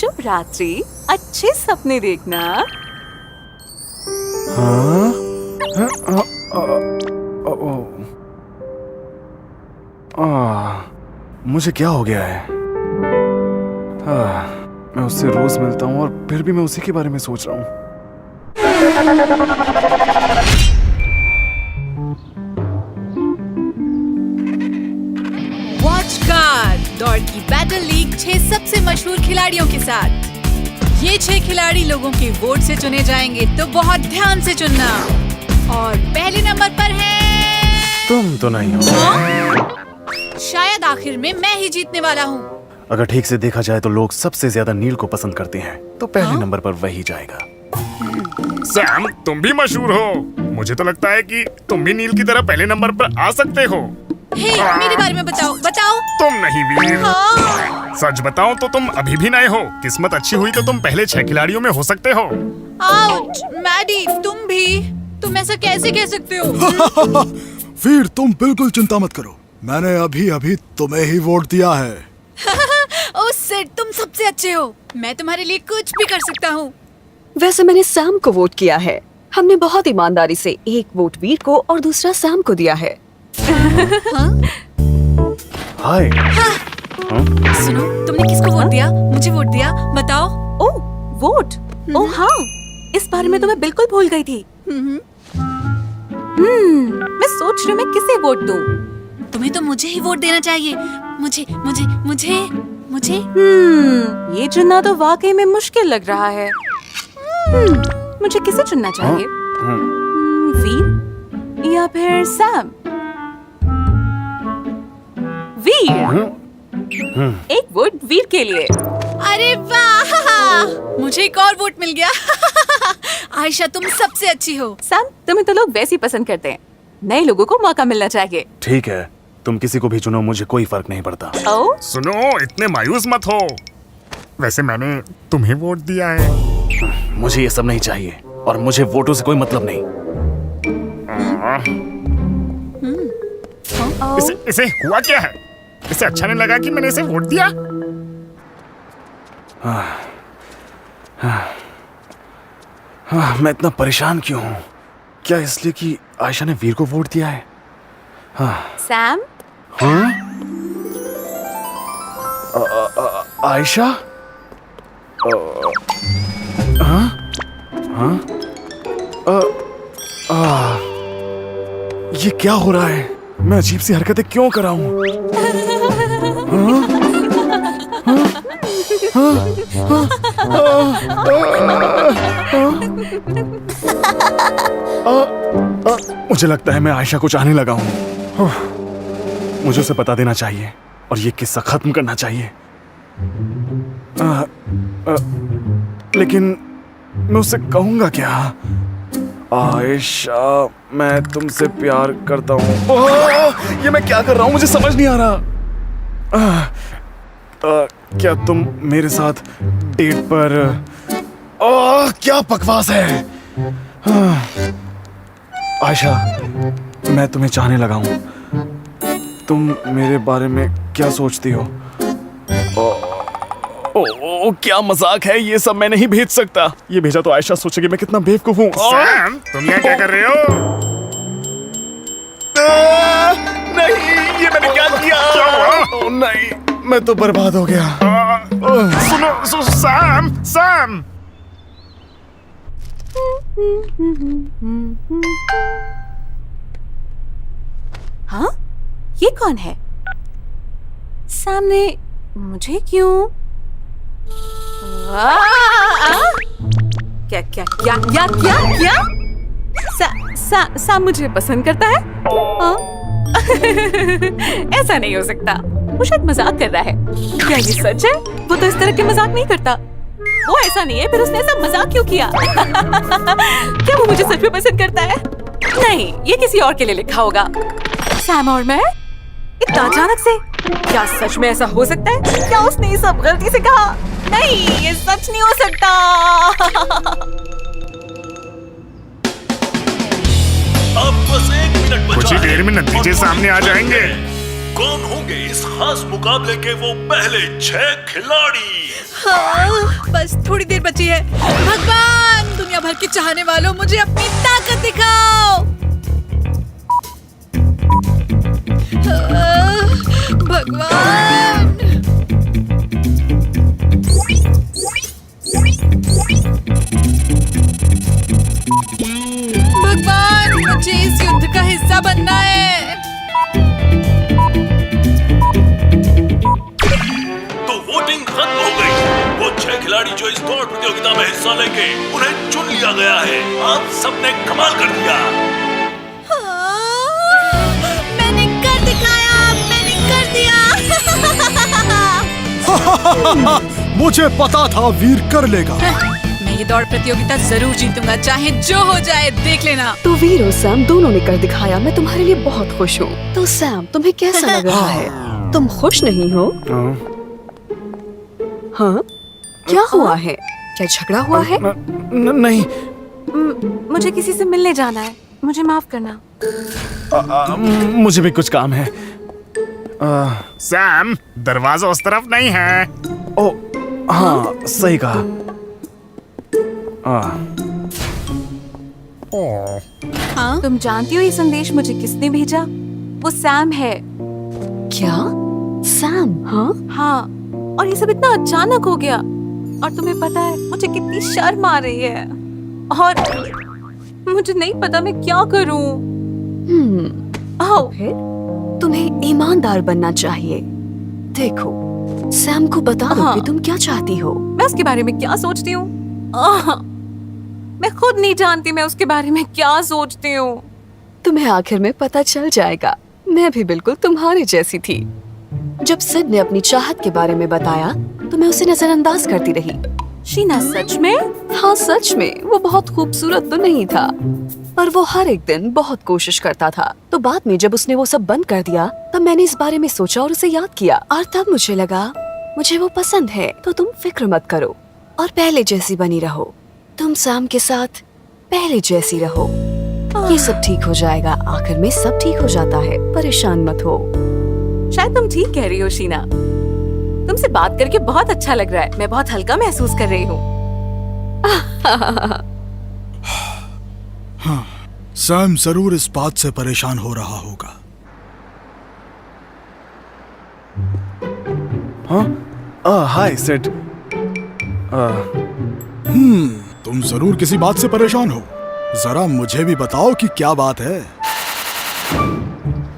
शुभ रात्रि, अच्छे सपने देखना। हाँ? मुझे क्या हो गया है? मैं उससे रोज मिलता हूँ और फिर भी मैं उसी के बारे में सोच रहा हूँ। वॉच कार दौड़ की बैटल लीग 6 सबसे मशहूर खिलाड़ियों के साथ। ये 6 खिलाड़ी लोगों के वोट से चुने जाएंगे, तो बहुत ध्यान से चुनना। और पहले नंबर पर है तुम तो नहीं हो। शायद आखिर में मैं ही जीतने वाला हूँ। अगर ठीक से देखा जाए तो लोग सबसे ज्यादा नील को पसंद करते हैं, तो पहले नंबर पर वही जाएगा। सैम, तुम भी मशहूर हो। मुझे तो लगता है कि तुम भी नील की तरह पहले नंबर पर आ सकते हो। हे, मेरे बारे में बताओ। तुम नहीं वीर। हाँ। सच बताऊं तो तुम अभी भी नए हो। किस्मत अच्छी हुई तो तुम पहले 6 खिलाड़ियों में हो सकते हो। आउच, मैडी, तुम भी। तुम ऐसा कैसे कह सकते हो? फिर तुम बिल्कुल चिंता मत करो, मैंने अभी अभी तुम्हें ही वोट दिया है। ओह सिड, तुम सबसे अच्छे हो। मैं तुम्हारे लिए कुछ भी कर सकता हूँ। वैसे मैंने सैम को वोट किया है। हमने बहुत ईमानदारी से एक वोट वीर को और दूसरा सैम को दिया है। हाय। सुनो, तुमने किसको वोट दिया? मुझे वोट दिया, बताओ। ओह, वोट। ओह हाँ, इस बारे में तो मैं बिल्कुल भूल गई थी। मैं सोच रही हूँ मैं किसे वोट दूँ। तुम्हें तो मुझे ही वोट देना चाहिए। मुझे मुझे मुझे मुझे ये चुनना तो वाकई में मुश्किल लग रहा है। मुझे किसे चुनना चाहिए? वीर या फिर सैम? वीर। एक वोट वीर के लिए। अरे वाह, मुझे एक और वोट मिल गया। आयशा, तुम सबसे अच्छी हो। सैम, तुम्हें तो लोग वैसे ही पसंद करते हैं। नए लोगों को मौका मिलना चाहिए। ठीक है, तुम किसी को भी चुनो, मुझे कोई फर्क नहीं पड़ता। ओह, सुनो, इतने मायूस मत हो। वैसे मैंने तुम्हें वोट दिया है। मुझे ये सब नहीं चाहिए और मुझे वोटों से कोई मतलब नहीं। इसे हुआ क्या है? इसे अच्छा नहीं लगा कि मैंने इसे वोट दिया? मैं इतना परेशान क्यों हूँ? क्या इसलिए कि आयशा ने वीर को वोट दिया है? सैम। आयशा? ये क्या हो रहा है? मैं अजीब सी हरकतें क्यों कर रहा हूँ? मुझे लगता है मैं आयशा को चाहने लगा हूँ। मुझे उसे बता देना चाहिए और ये किस्सा खत्म करना चाहिए। लेकिन मैं उसे कहूँगा क्या? आयशा, मैं तुमसे प्यार करता हूँ। ये मैं क्या कर रहा हूँ? मुझे समझ नहीं आ रहा। क्या तुम मेरे साथ डेट पर? क्या बकवास है। आयशा, मैं तुम्हें चाहने लगा हूँ। तुम मेरे बारे में क्या सोचती हो? क्या मजाक है ये सब? मैं नहीं भेज सकता। ये भेजा तो आयशा सोचेगी मैं कितना बेवकूफ हूँ। सैम, तुम यहाँ क्या कर रहे हो? नहीं, ये मैंने क्या किया? क्या हुआ? नहीं, मैं तो बर्बाद हो गया। सुनो, सैम। हाँ, ये कौन है? सामने मुझे क्यों? क्या क्या क्या क्या क्या क्या? सा मुझे पसंद करता है? ऐसा नहीं हो सकता। वो शायद मजाक कर रहा है। क्या ये सच है? वो तो इस तरह के मजाक नहीं करता। वो ऐसा नहीं है, फिर उसने ऐसा मजाक क्यों किया? क्या वो मुझे सच में पसंद करता है? नहीं, ये किसी और के लिए लिखा होगा। सैम और मैं? इतना अचानक से? क्या सच में ऐसा हो सकता है? क्या उसने ये सब गलती से कहा? नहीं, ये सच नहीं हो सकता। अब बस 1 मिनट बचा कुछ ही देर में नतीजे और सामने आ जाएंगे। कौन होंगे इस खास मुकाबले के वो पहले 6 खिलाड़ी? हाँ, बस थोड़ी देर बची है। भगवान, दुनिया भर के चाहने वालों, मुझे अपनी ताकत दिखाओ। भगवान, भगवान, मुझे इस युद्ध का हिस्सा बनना है। तो वोटिंग रद्द हो गई। वो 6 खिलाड़ी जो इस दौड़ प्रतियोगिता में हिस्सा लेंगे, उन्हें चुन लिया गया है। आप सबने कमाल कर दिया। मैंने कर दिखाया, मैंने कर दिया। मुझे पता था वीर कर लेगा। मैं ये दौड़ प्रतियोगिता जरूर जीतूंगा, चाहे जो हो जाए, देख लेना। तो वीर और सैम दोनों ने कर दिखाया। मैं तुम्हारे लिए बहुत खुश हूँ। तो सैम, तुम्हें कैसा लग रहा है? तुम खुश नहीं हो? हाँ? क्या हुआ है? क्या झगड़ा हुआ है? नहीं। मुझे किसी से मिलने जाना है, मुझे माफ करना। मुझे भी कुछ काम है। सैम, दरवाजा उस तरफ नहीं है। ओ, हाँ, सही कहा। हाँ? तुम जानती हो ये संदेश मुझे किसने भेजा? वो सैम है। क्या? सैम? हाँ? हाँ, और ये सब इतना अचानक हो गया। और तुम्हें पता है मुझे कितनी शर्म आ रही है, और मुझे नहीं पता मैं क्या करूं। आओ। फिर तुम्हें ईमानदार बनना चाहिए। देखो, सैम को बता दो हाँ। कि तुम क्या चाहती हो। मैं उसके बारे में क्या सोचती हूँ? मैं खुद नहीं जानती मैं उसके बारे में क्या सोचती हूँ। तुम्हें आखिर में पता चल जाएगा। मैं भी बिल्कुल तुम्हारे जैसी थी। जब सिड ने अपनी चाहत के बारे में बताया तो मैं उसे नजरअंदाज करती रही। शीना, सच में? हाँ, सच में। वो बहुत खूबसूरत तो नहीं था, पर वो हर एक दिन बहुत कोशिश करता था। तो बाद में जब उसने वो सब बंद कर दिया, तब मैंने इस बारे में सोचा और उसे याद किया। और तब मुझे लगा मुझे वो पसंद है। तो तुम फिक्र मत करो और पहले जैसी बनी रहो। तुम सैम के साथ पहले जैसी रहो। ये सब ठीक हो जाएगा। आखिर में सब ठीक हो जाता है। परेशान मत हो। शायद तुम ठीक कह रही हो शीना। तुमसे बात करके बहुत अच्छा लग रहा है। मैं बहुत हल्का महसूस कर रही हूँ। हाँ, सैम जरूर इस बात से परेशान हो रहा होगा। हाँ, हाय सिड। तुम जरूर किसी बात से परेशान हो। जरा मुझे भी बताओ कि क्या बात है।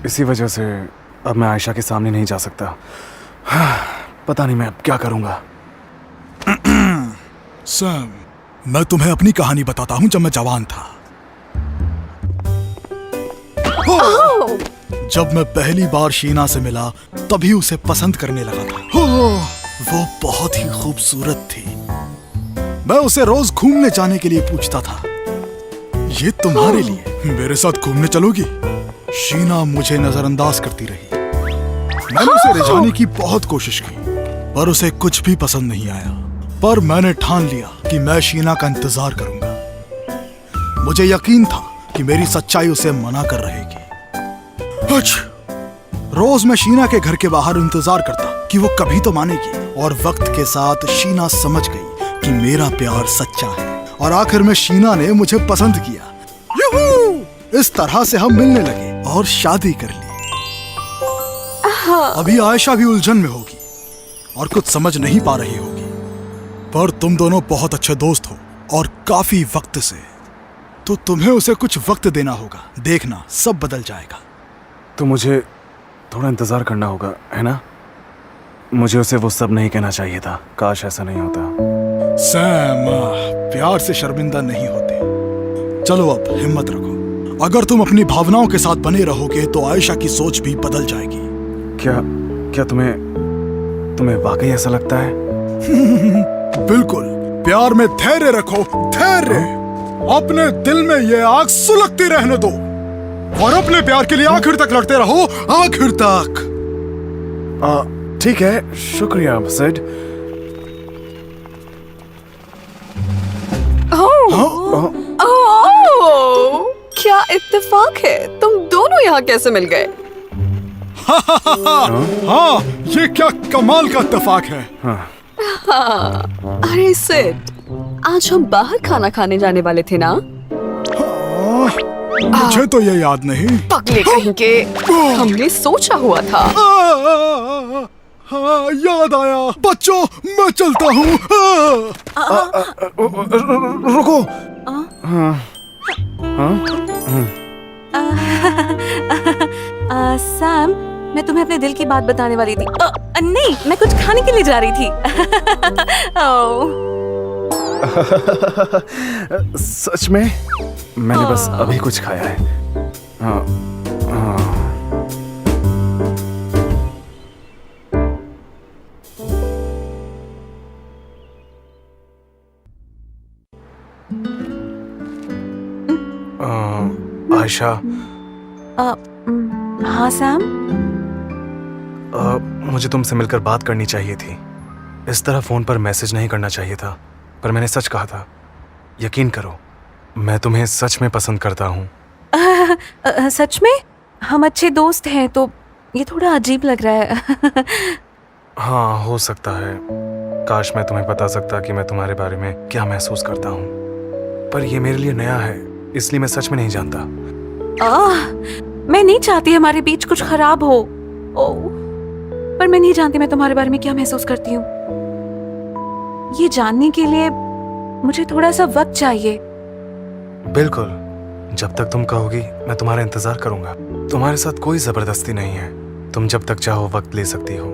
इसी वजह से अब मैं आयशा के सामने नहीं जा सकता। पता नहीं मैं अब क्या करूंगा। सैम, मैं तुम्हें अपनी कहानी बताता हूँ। जब मैं जवान था, जब मैं पहली बार शीना से मिला, तभी उसे पसंद करने लगा था। वो बहुत ही खूबसूरत थी। मैं उसे रोज घूमने जाने के लिए पूछता था, ये तुम्हारे लिए, मेरे साथ घूमने चलोगी? शीना मुझे नजरअंदाज करती रही। मैंने उसे रिझाने की बहुत कोशिश की, पर उसे कुछ भी पसंद नहीं आया। पर मैंने ठान लिया कि मैं शीना का इंतजार करूंगा। मुझे यकीन था कि मेरी सच्चाई उसे मना कर रहेगी। रोज मैं शीना के घर के बाहर इंतजार करता कि वो कभी तो मानेगी। और वक्त के साथ शीना समझ गई कि मेरा प्यार सच्चा है। और आखिर में शीना ने मुझे पसंद किया। यूहू! इस तरह से हम मिलने लगे और शादी कर ली। अभी आयशा भी उलझन में होगी और कुछ समझ नहीं पा रही होगी। पर तुम दोनों बहुत अच्छे दोस्त हो और काफी वक्त से, तो तुम्हें उसे कुछ वक्त देना होगा। देखना सब बदल जाएगा। तो मुझे थोड़ा इंतजार करना होगा, है ना? मुझे उसे वो सब नहीं कहना चाहिए था। काश ऐसा नहीं होता। सैम, प्यार से शर्मिंदा नहीं होते। चलो अब हिम्मत रखो। अगर तुम अपनी भावनाओं के साथ बने रहोगे तो आयशा की सोच भी बदल जाएगी। क्या तुम्हें वाकई ऐसा लगता है? बिल्कुल। प्यार में धैर्य रखो, धैर्य। अपने दिल में ये आग सुलगती रहने दो और अपने प्यार के लिए आखिर तक लड़ते रहो, आखिर तक। ठीक है, शुक्रिया सिड। क्या इत्तेफाक है। तुम दोनों यहाँ कैसे मिल गए? हाँ, ये क्या कमाल का इत्तेफाक है। हाँ, अरे सिड, आज हम बाहर खाना खाने जाने वाले थे ना? मुझे तो ये याद नहीं। पगले कहीं के, हमने सोचा हुआ था। हाँ, याद आया। बच्चों, मैं चलता हूँ। रुको। सैम, मैं तुम्हें अपने दिल की बात बताने वाली थी। नहीं, मैं कुछ खाने के लिए जा रही थी। ओह, सच में मैंने बस अभी कुछ खाया है। हाँ, हाँ। आयशा, हाँ सैम। मुझे तुमसे मिलकर बात करनी चाहिए थी। इस तरह फोन पर मैसेज नहीं करना चाहिए था, पर मैंने सच कहा था। यकीन करो, मैं तुम्हें सच में पसंद करता हूँ। सच में? हम अच्छे दोस्त हैं, तो ये थोड़ा अजीब लग रहा है। हाँ, हो सकता है। काश मैं तुम्हें बता सकता कि मैं तुम्हारे बारे में क्या महसूस करता हूँ, पर ये मेरे लिए नया है, इसलिए मैं सच में नहीं जानता। मैं नहीं चाहती हमारे बीच कुछ खराब हो। पर मैं नहीं जानती मैं तुम्हारे बारे में क्या महसूस करती हूँ। ये जानने के लिए मुझे थोड़ा सा वक्त चाहिए। बिल्कुल, जब तक तुम कहोगी मैं तुम्हारा इंतजार करूंगा। तुम्हारे साथ कोई जबरदस्ती नहीं है, तुम जब तक चाहो वक्त ले सकती हो।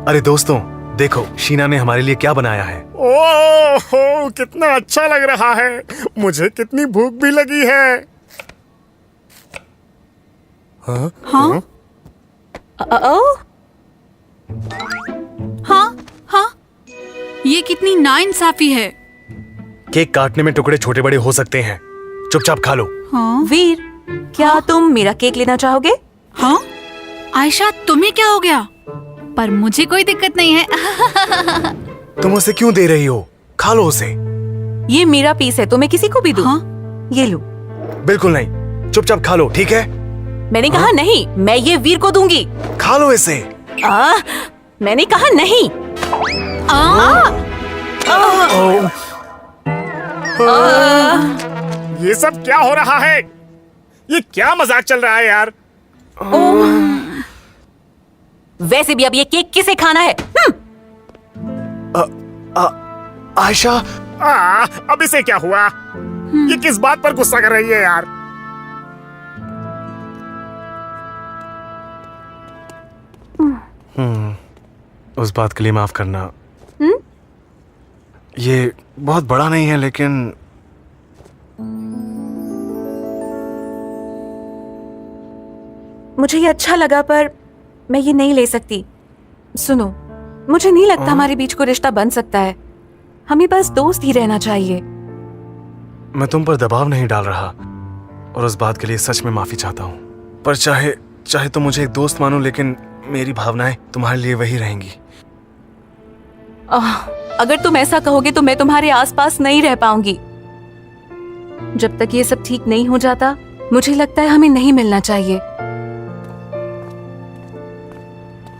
अरे दोस्तों, देखो शीना ने हमारे लिए क्या बनाया है। ओह, कितना अच्छा लग रहा है। मुझे कितनी भूख भी लगी है। हाँ हाँ हाँ, ये कितनी नाइंसाफी है। केक काटने में टुकड़े छोटे बड़े हो सकते हैं, चुपचाप खा लो। हाँ वीर, क्या तुम मेरा केक लेना चाहोगे? हाँ, आयशा तुम्हें क्या हो गया? पर मुझे कोई दिक्कत नहीं है। तुम उसे क्यों दे रही हो? खा लो उसे। ये मेरा पीस है, तो मैं किसी को भी दूं? हाँ? ये लो। बिल्कुल नहीं, चुपचाप खा लो, ठीक है? मैंने कहा नहीं, मैं ये वीर को दूंगी। खा लो इसे। मैंने कहा नहीं। ये सब क्या हो रहा है? ये क्या मजाक चल रहा है यार? वैसे भी अब ये केक किसे खाना है? आयशा, अब इसे क्या हुआ? ये किस बात पर गुस्सा कर रही है यार? उस बात के लिए माफ करना। ये बहुत बड़ा नहीं है, लेकिन मुझे ये अच्छा लगा, पर मैं ये नहीं ले सकती। सुनो, मुझे नहीं लगता हमारे बीच कोई रिश्ता बन सकता है। हमें बस दोस्त ही रहना चाहिए। मैं तुम पर दबाव नहीं डाल रहा, और उस बात के लिए सच में माफी चाहता हूँ। पर चाहे तुम मुझे एक दोस्त मानो, लेकिन मेरी भावनाएं तुम्हारे लिए वही रहेंगी। अगर तुम ऐसा कहोगे तो मैं तुम्हारे आसपास नहीं रह पाऊंगी। जब तक ये सब ठीक नहीं हो जाता, मुझे लगता है हमें नहीं मिलना चाहिए।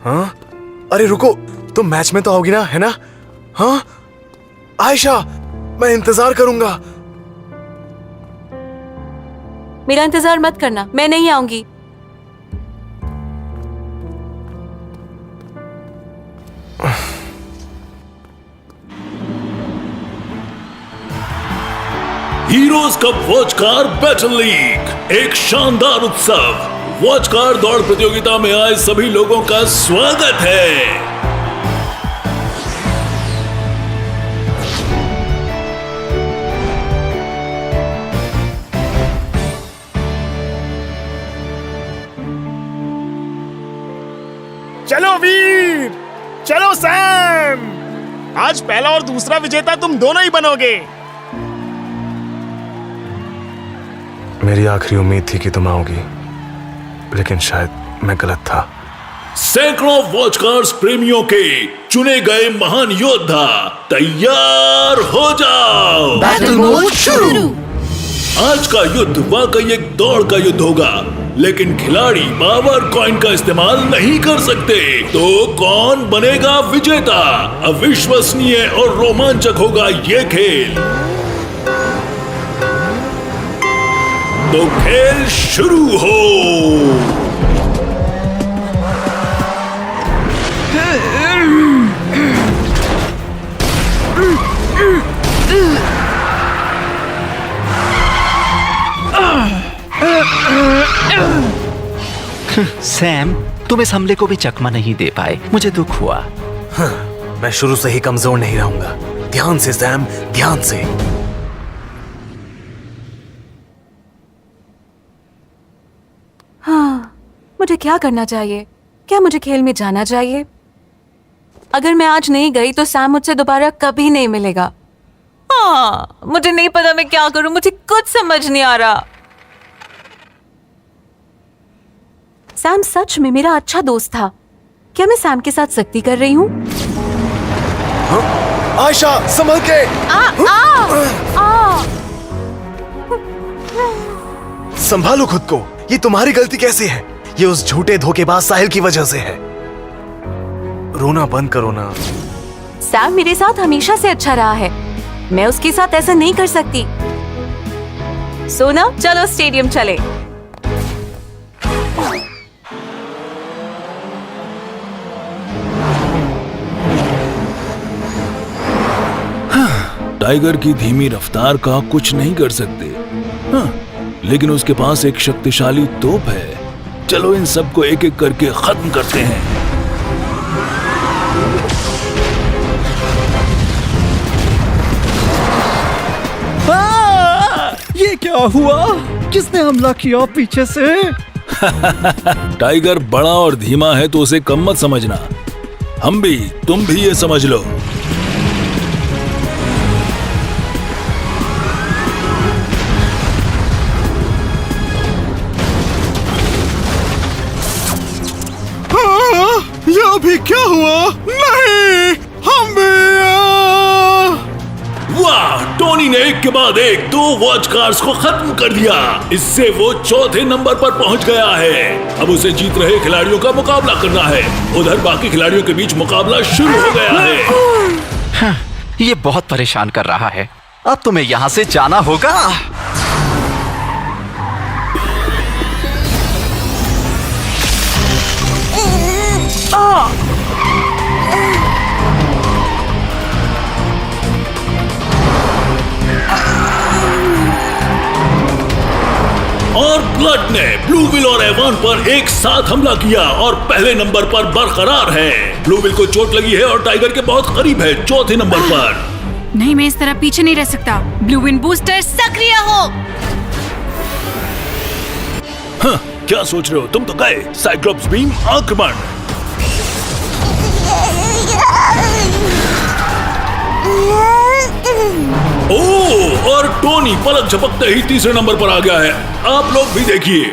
हाँ? अरे रुको, तुम मैच में तो आओगी ना, है ना? हाँ? आयशा, मैं इंतजार करूंगा। मेरा इंतजार मत करना, मैं नहीं आऊंगी। Heroes cup watch car battle league, एक शानदार उत्सव। वॉच कार दौड़ प्रतियोगिता में आए सभी लोगों का स्वागत है। चलो वीर, चलो सैम। आज पहला और दूसरा विजेता तुम दोनों ही बनोगे। मेरी आखिरी उम्मीद थी कि तुम आओगी, लेकिन शायद मैं गलत था। सैकड़ों वॉच कार्स प्रेमियों के चुने गए महान योद्धा तैयार हो जाओ। बैटल मोड शुरू। आज का युद्ध वाकई एक दौड़ का युद्ध होगा, लेकिन खिलाड़ी पावर कॉइन का इस्तेमाल नहीं कर सकते। तो कौन बनेगा विजेता? अविश्वसनीय और रोमांचक होगा ये खेल। तो खेल शुरू हो। सैम, तुम इस हमले को भी चकमा नहीं दे पाए, मुझे दुख हुआ। मैं शुरू से ही कमजोर नहीं रहूंगा। ध्यान से सैम, ध्यान से। हाँ, मुझे क्या करना चाहिए? क्या मुझे खेल में जाना चाहिए? अगर मैं आज नहीं गई तो सैम मुझसे दोबारा कभी नहीं मिलेगा। हाँ, मुझे नहीं पता मैं क्या करूं, मुझे कुछ समझ नहीं आ रहा। सैम सच में मेरा अच्छा दोस्त था। क्या मैं सैम के साथ सख्ती कर रही हूँ? आयशा, संभल के। संभालो खुद को। ये तुम्हारी गलती कैसे है? ये उस झूठे धोखेबाज साहिल की वजह से है। रोना बंद करो ना। सैम मेरे साथ हमेशा से अच्छा रहा है। मैं उसके साथ ऐसा नहीं कर सकती। सोना, चलो स्टेडियम चले। टाइगर की धीमी रफ्तार का कुछ नहीं कर सकते, हाँ, लेकिन उसके पास एक शक्तिशाली तोप है। चलो इन सबको एक एक करके खत्म करते हैं। ये क्या हुआ? किसने हमला किया पीछे से? टाइगर बड़ा और धीमा है तो उसे कम मत समझना। हम भी, तुम भी ये समझ लो। ये अभी क्या हुआ? नहीं, हम भी। वाह, टोनी ने एक के बाद एक 2 वॉच कार्स को खत्म कर दिया। इससे वो चौथे नंबर पर पहुंच गया है। अब उसे जीत रहे खिलाड़ियों का मुकाबला करना है। उधर बाकी खिलाड़ियों के बीच मुकाबला शुरू हो गया है। ये बहुत परेशान कर रहा है। अब तुम्हें यहाँ से जाना होगा। और ब्लड ने ब्लू विल और एवान पर एक साथ हमला किया और पहले नंबर पर बरकरार है। ब्लू विल को चोट लगी है और टाइगर के बहुत करीब है चौथे नंबर पर। नहीं, मैं इस तरह पीछे नहीं रह सकता। ब्लू विंड बूस्टर सक्रिय हो। हाँ, क्या सोच रहे हो? तुम तो गए। साइक्लोप्स बीम आक्रमण। ओह, और टोनी पलक झपकते ही तीसरे नंबर पर आ गया है। आप लोग भी देखिए,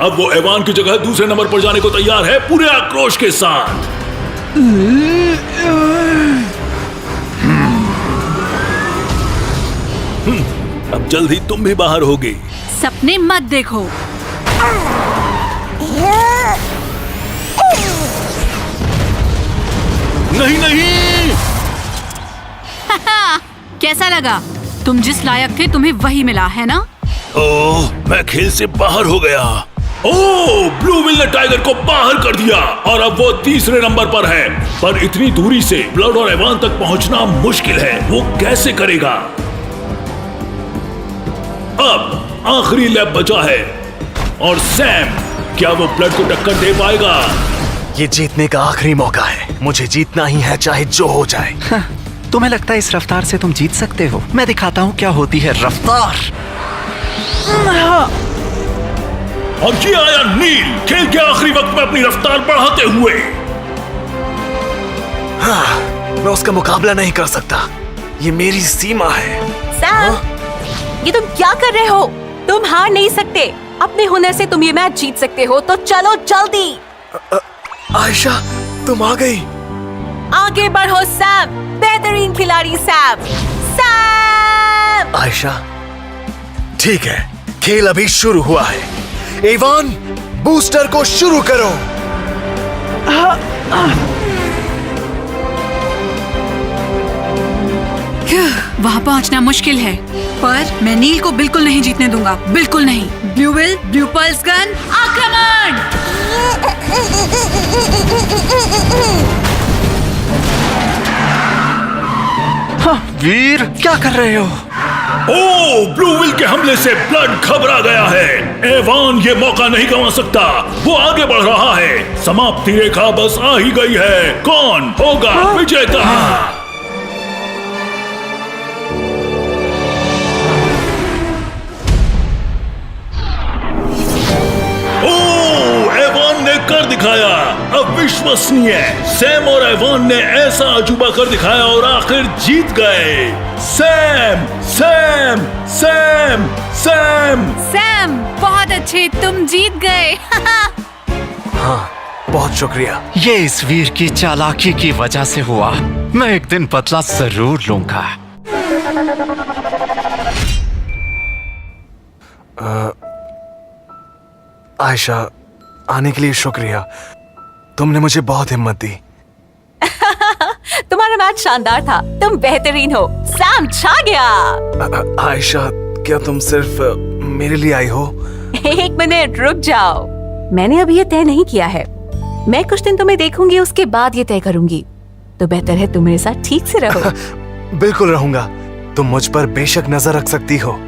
अब वो एवान की जगह दूसरे नंबर पर जाने को तैयार है पूरे आक्रोश के साथ। अब जल्द ही तुम भी बाहर होगे। सपने मत देखो। नहीं नहीं, कैसा लगा? तुम जिस लायक थे तुम्हें वही मिला है ना? ओह, मैं खेल से बाहर हो गया। ओह, ब्लू विल ने टाइगर को बाहर कर दिया और अब वो तीसरे नंबर पर है। पर इतनी दूरी से ब्लड और एवान तक पहुंचना मुश्किल है। वो कैसे करेगा? अब आखिरी लैप बचा है और सैम, क्या वो ब्लड को टक्कर दे पाएगा? ये जीतने का आखिरी मौका है। मुझे जीतना ही है, चाहे जो हो जाए। तुम्हें लगता है इस रफ्तार से तुम जीत सकते हो? मैं दिखाता हूँ क्या होती है रफ्तार। और ये आया नील, खेल के आखिरी वक्त में अपनी रफ्तार बढ़ाते हुए। हाँ, मैं उसका मुकाबला नहीं कर सकता। ये मेरी सीमा है। सैम, ये तुम क्या कर रहे हो? तुम हार नहीं सकते। अपने हुनर से तुम ये मैच जीत सकते हो, तो चलो जल्दी। आयशा, तुम आ गई। आगे बढ़ो सैम, बेहतरीन खिलाड़ी सैम। सैम! आयशा, ठीक है, खेल अभी शुरू हुआ है। एवान, बूस्टर को शुरू करो। वहाँ पहुँचना मुश्किल है, पर मैं नील को बिल्कुल नहीं जीतने दूंगा, बिल्कुल नहीं। Blue will, blue pulse gun, आक्रमण! वीर, क्या कर रहे हो? ओ, ब्लू विल के हमले से ब्लड घबरा गया है। एवान ये मौका नहीं गंवा सकता, वो आगे बढ़ रहा है। समाप्ति रेखा बस आ ही गई है। कौन होगा विजेता? एवान ने कर दिखाया, अविश्वसनीय। सैम और एवान ने ऐसा अजूबा कर दिखाया और आखिर जीत गए। Sam, Sam, Sam, Sam. Sam, बहुत अच्छे, तुम जीत गए। हाँ, बहुत शुक्रिया। ये इस वीर की चालाकी की वजह से हुआ। मैं एक दिन बदला जरूर लूंगा। आयशा, आने के लिए शुक्रिया। तुमने मुझे बहुत हिम्मत दी। तुम्हारा मैच शानदार था, तुम बेहतरीन हो। सैम छा गया। आयशा, क्या तुम सिर्फ मेरे लिए आई हो? एक मिनट रुक जाओ, मैंने अभी ये तय नहीं किया है। मैं कुछ दिन तुम्हें देखूंगी, उसके बाद ये तय करूंगी। तो बेहतर है तुम मेरे साथ ठीक से रहो। बिल्कुल रहूंगा। तुम मुझ पर बेशक नजर रख सकती हो।